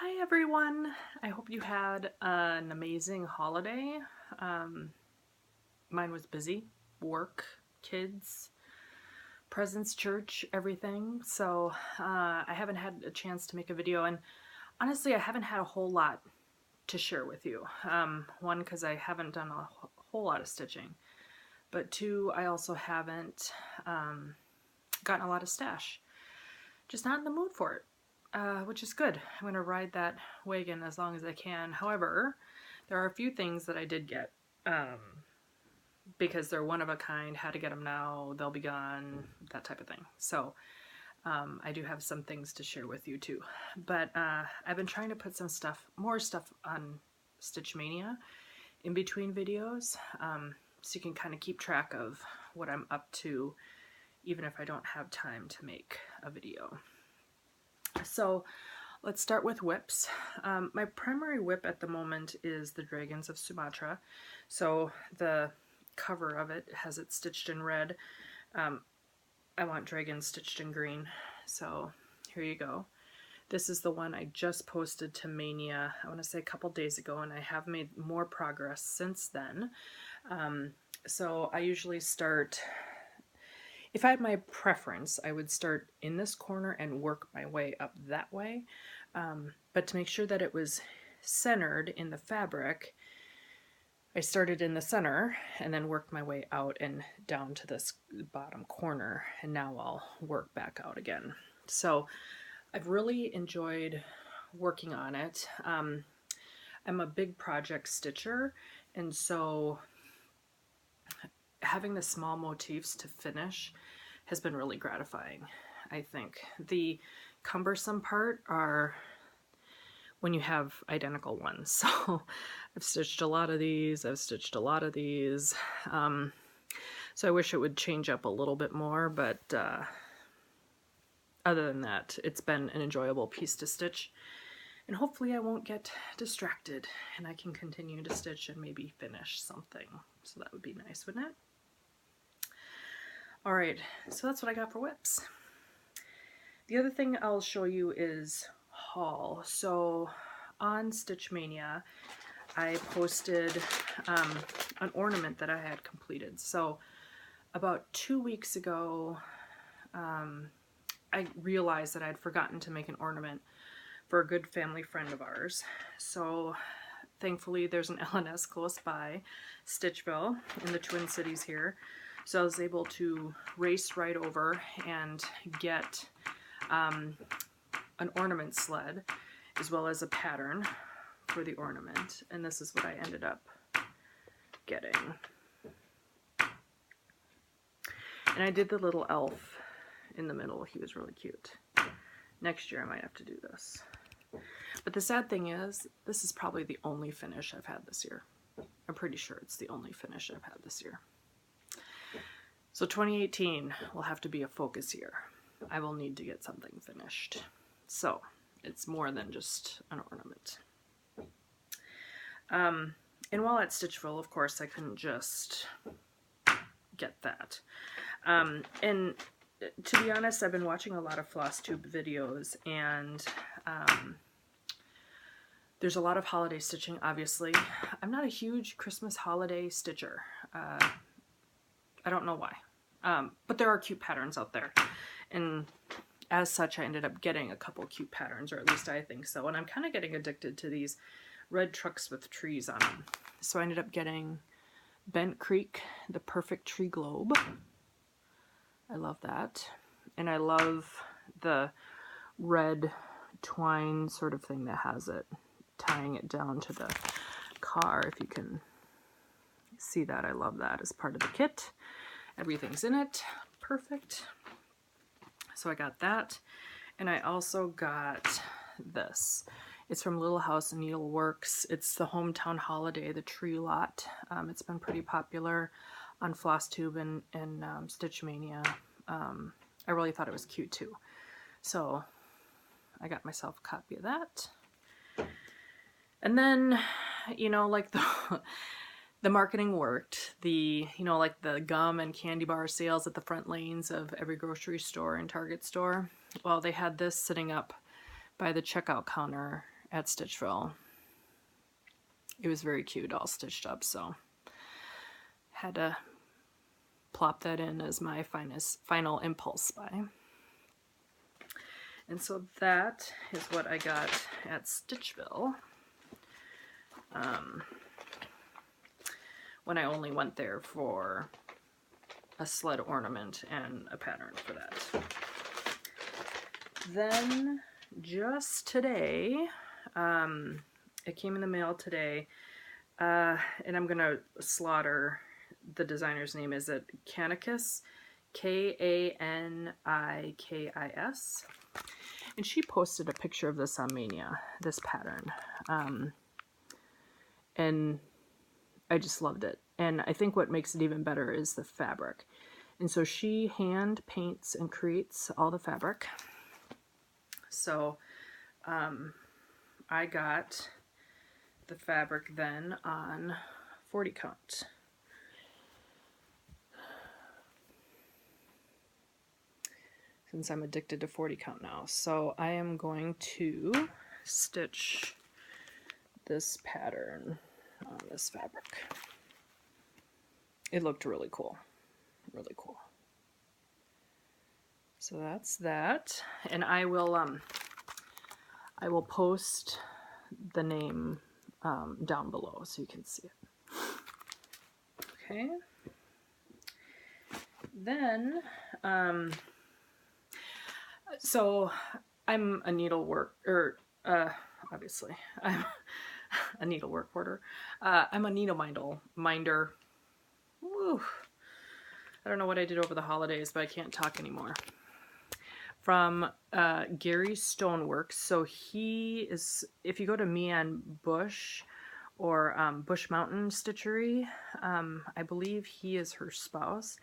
Hi everyone! I hope you had an amazing holiday. Mine was busy. Work, kids, presents, church, everything. So I haven't had a chance to make a video, and honestly I haven't had a whole lot to share with you. One, because I haven't done a whole lot of stitching, but two, I also haven't gotten a lot of stash. Just not in the mood for it. Which is good. I'm going to ride that wagon as long as I can. However, there are a few things that I did get because they're one of a kind, had to get them now, they'll be gone, that type of thing. So I do have some things to share with you too. But I've been trying to put some more stuff on Stitch Mania in between videos, so you can kind of keep track of what I'm up to even if I don't have time to make a video. So let's start with WIPs. My primary WIP at the moment is the Dragons of Sumatra. So the cover of it has it stitched in red. I want dragons stitched in green. So here you go. This is the one I just posted to Mania, I want to say a couple days ago, and I have made more progress since then. So I usually start, if I had my preference, I would start in this corner and work my way up that way. But to make sure that it was centered in the fabric, I started in the center and then worked my way out and down to this bottom corner, and now I'll work back out again. So I've really enjoyed working on it. I'm a big project stitcher, and so having the small motifs to finish has been really gratifying, I think. The cumbersome part are when you have identical ones. So I've stitched a lot of these, I've stitched a lot of these. So I wish it would change up a little bit more, but other than that, it's been an enjoyable piece to stitch. And hopefully I won't get distracted and I can continue to stitch and maybe finish something. So that would be nice, wouldn't it? Alright, so that's what I got for WIPs. The other thing I'll show you is haul. So on Stitch Mania, I posted an ornament that I had completed. So about 2 weeks ago, I realized that I'd forgotten to make an ornament for a good family friend of ours. So thankfully there's an L&S close by, Stitchville, in the Twin Cities here. So I was able to race right over and get an ornament sled as well as a pattern for the ornament, and this is what I ended up getting. And I did the little elf in the middle. He was really cute. Next year I might have to do this. But the sad thing is, this is probably the only finish I've had this year. I'm pretty sure it's the only finish I've had this year. So 2018 will have to be a focus year. I will need to get something finished. So it's more than just an ornament. And while at Stitchville, of course, I couldn't just get that. And to be honest, I've been watching a lot of Flosstube videos, and there's a lot of holiday stitching, obviously. I'm not a huge Christmas holiday stitcher. I don't know why. But there are cute patterns out there. And as such, I ended up getting a couple cute patterns, or at least I think so. And I'm kind of getting addicted to these red trucks with trees on them. So I ended up getting Bent Creek, the Perfect Tree Globe. I love that. And I love the red twine sort of thing that has it, tying it down to the car, if you can see that. I love that as part of the kit. Everything's in it. Perfect. So I got that. And I also got this. It's from Little House Needleworks. It's the Hometown Holiday, the tree lot. It's been pretty popular on Flosstube and Stitch Mania. I really thought it was cute too. So I got myself a copy of that. And then, you know, like the marketing worked. Like the gum and candy bar sales at the front lanes of every grocery store and Target store. Well, they had this sitting up by the checkout counter at Stitchville. It was very cute, all stitched up, so had to plop that in as my final impulse buy. And so that is what I got at Stitchville when I only went there for a sled ornament and a pattern for that. Then just today, it came in the mail today, and I'm gonna slaughter the designer's name. Is it Kanikis? Kanikis. And she posted a picture of this on Mania, this pattern. And I just loved it. And I think what makes it even better is the fabric. And so she hand paints and creates all the fabric. So I got the fabric then on 40 count. Since I'm addicted to 40 count now. So I am going to stitch this pattern on this fabric. It looked really cool. Really cool. So that's that. And I will post the name down below so you can see it. Okay. Then so I'm a obviously I'm a needlework hoarder. I'm a needleminder. Woo. I don't know what I did over the holidays, but I can't talk anymore. From Gary Stoneworks. So he is, if you go to Mian Bush or Bush Mountain Stitchery, I believe he is her spouse,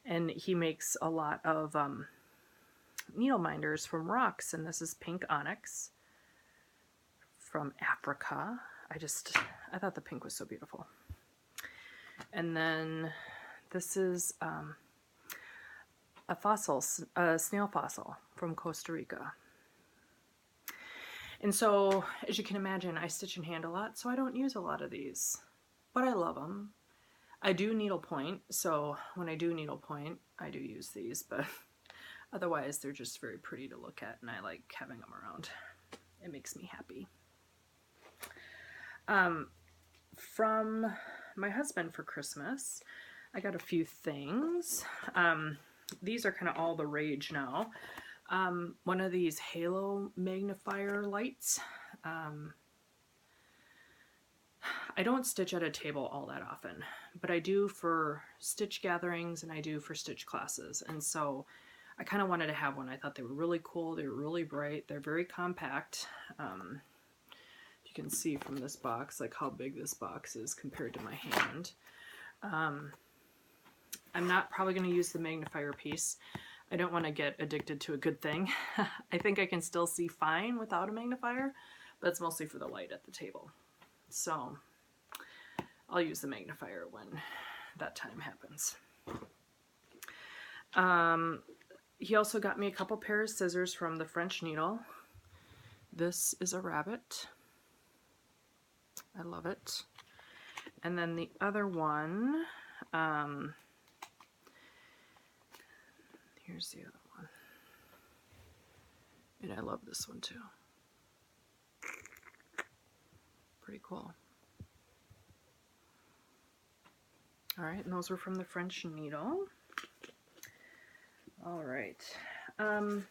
and he makes a lot of needle minders from rocks, and this is pink onyx from Africa. I thought the pink was so beautiful. And then this is a snail fossil from Costa Rica. And so, as you can imagine, I stitch in hand a lot, so I don't use a lot of these, but I love them. I do needlepoint, so when I do needlepoint, I do use these, but otherwise, they're just very pretty to look at, and I like having them around. It makes me happy. From my husband for Christmas, I got a few things. These are kind of all the rage now. One of these halo magnifier lights. I don't stitch at a table all that often, but I do for stitch gatherings and I do for stitch classes, and so I kind of wanted to have one. I thought they were really cool. They were really bright. They're very compact. You can see from this box, like how big this box is compared to my hand. I'm not probably going to use the magnifier piece. I don't want to get addicted to a good thing. I think I can still see fine without a magnifier, but it's mostly for the light at the table. So I'll use the magnifier when that time happens. He also got me a couple pairs of scissors from the French Needle. This is a rabbit. I love it. And then the other one, here's the other one. And I love this one too. Pretty cool. All right, and those were from the French Needle. All right. From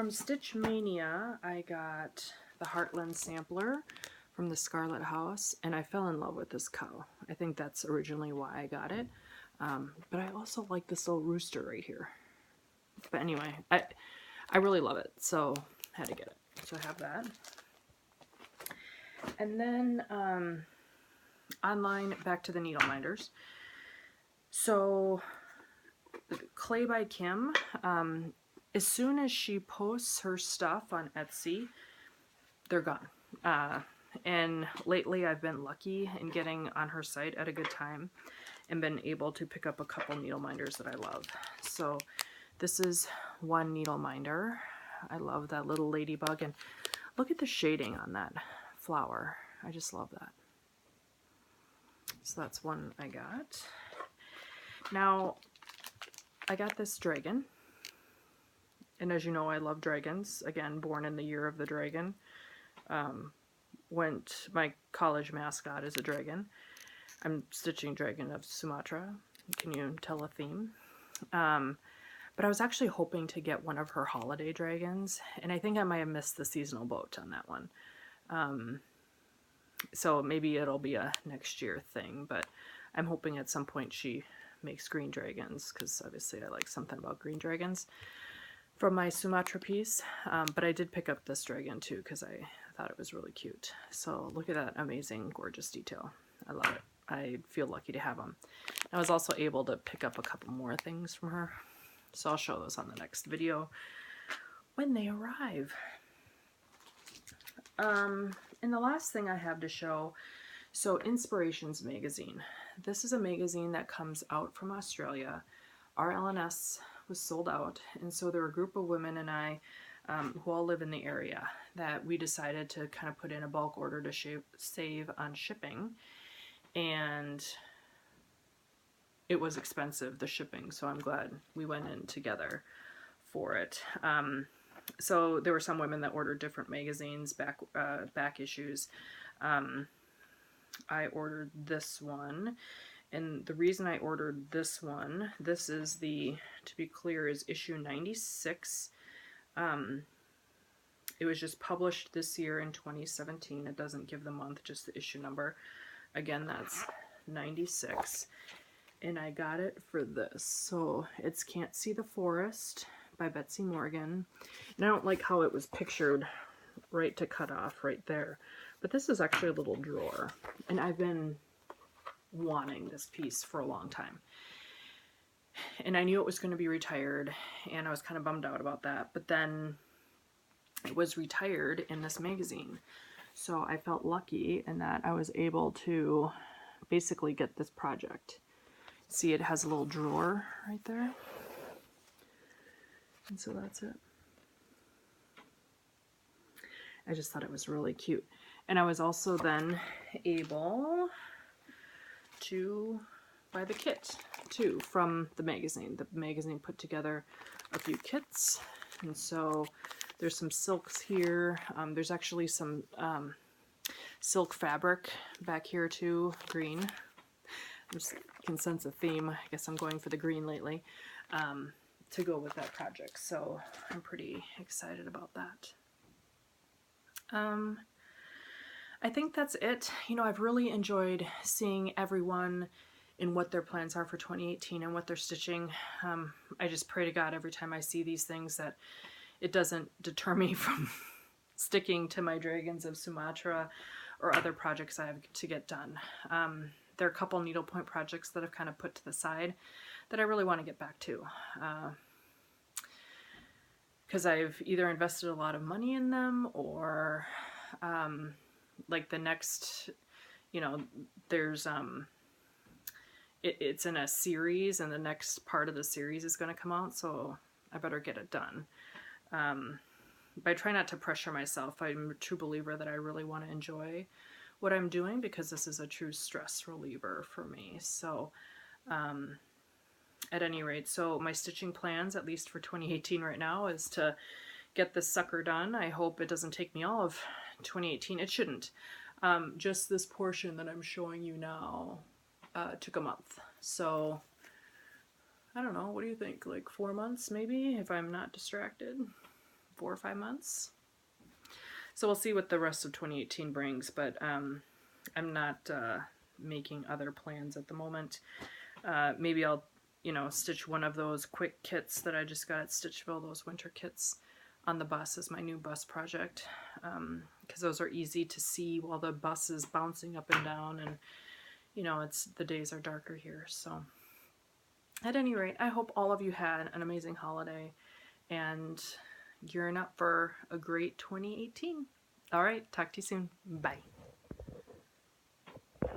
Stitch Mania, I got the Heartland sampler from the Scarlet House, and I fell in love with this cow. I think that's originally why I got it. But I also like this little rooster right here. But anyway, I really love it, so I had to get it. So I have that. And then online, back to the needle minders. So Clay by Kim, as soon as she posts her stuff on Etsy, they're gone. And lately I've been lucky in getting on her site at a good time and been able to pick up a couple needle minders that I love. So this is one needle minder. I love that little ladybug, and Look at the shading on that flower. I just love that. So that's one I got. Now, I got this dragon. And as you know, I love dragons. Again, born in the year of the dragon. My college mascot is a dragon. I'm stitching Dragon of Sumatra. Can you tell a theme? But I was actually hoping to get one of her holiday dragons, and I think I might have missed the seasonal boat on that one. So maybe it'll be a next year thing, but I'm hoping at some point she makes green dragons, because obviously I like something about green dragons from my Sumatra piece. But I did pick up this dragon too, because I thought it was really cute. So look at that amazing, gorgeous detail. I love it. I feel lucky to have them. I was also able to pick up a couple more things from her, so I'll show those on the next video when they arrive. And the last thing I have to show, so Inspirations magazine. This is a magazine that comes out from Australia. Our LNS was sold out, and so there were a group of women and I who all live in the area that we decided to kind of put in a bulk order to save on shipping. And it was expensive, the shipping, so I'm glad we went in together for it. So there were some women that ordered different magazines, back issues. I ordered this one, and the reason I ordered this one, this is the, to be clear, is issue 96. It was just published this year in 2017. It doesn't give the month, just the issue number. Again, that's 96, and I got it for this. So it's Can't See the Forest by Betsy Morgan, and I don't like how it was pictured right to cut off right there, but this is actually a little drawer, and I've been wanting this piece for a long time, and I knew it was going to be retired, and I was kind of bummed out about that, but then it was retired in this magazine. So I felt lucky in that I was able to basically get this project. See, it has a little drawer right there. And so that's it. I just thought it was really cute. And I was also then able to buy the kit too from the magazine. The magazine put together a few kits. And so there's some silks here. There's actually some silk fabric back here too, green. I just can sense a theme. I guess I'm going for the green lately to go with that project. So I'm pretty excited about that. I think that's it. You know, I've really enjoyed seeing everyone and what their plans are for 2018 and what they're stitching. I just pray to God every time I see these things that it doesn't deter me from sticking to my Dragons of Sumatra or other projects I have to get done. There are a couple needlepoint projects that I've kind of put to the side that I really want to get back to. Because I've either invested a lot of money in them or like the next, you know, there's it's in a series and the next part of the series is going to come out, so I better get it done. But I try not to pressure myself. I'm a true believer that I really want to enjoy what I'm doing because this is a true stress reliever for me. So at any rate, so my stitching plans, at least for 2018 right now, is to get this sucker done. I hope it doesn't take me all of 2018. It shouldn't. Just this portion that I'm showing you now took a month. So I don't know, what do you think? Like 4 months maybe, if I'm not distracted? 4 or 5 months? So we'll see what the rest of 2018 brings, but I'm not making other plans at the moment. Maybe I'll, you know, stitch one of those quick kits that I just got at Stitchville, those winter kits, on the bus as my new bus project, because those are easy to see while the bus is bouncing up and down, and you know, the days are darker here. So at any rate, I hope all of you had an amazing holiday and gearing up for a great 2018. All right, talk to you soon. Bye.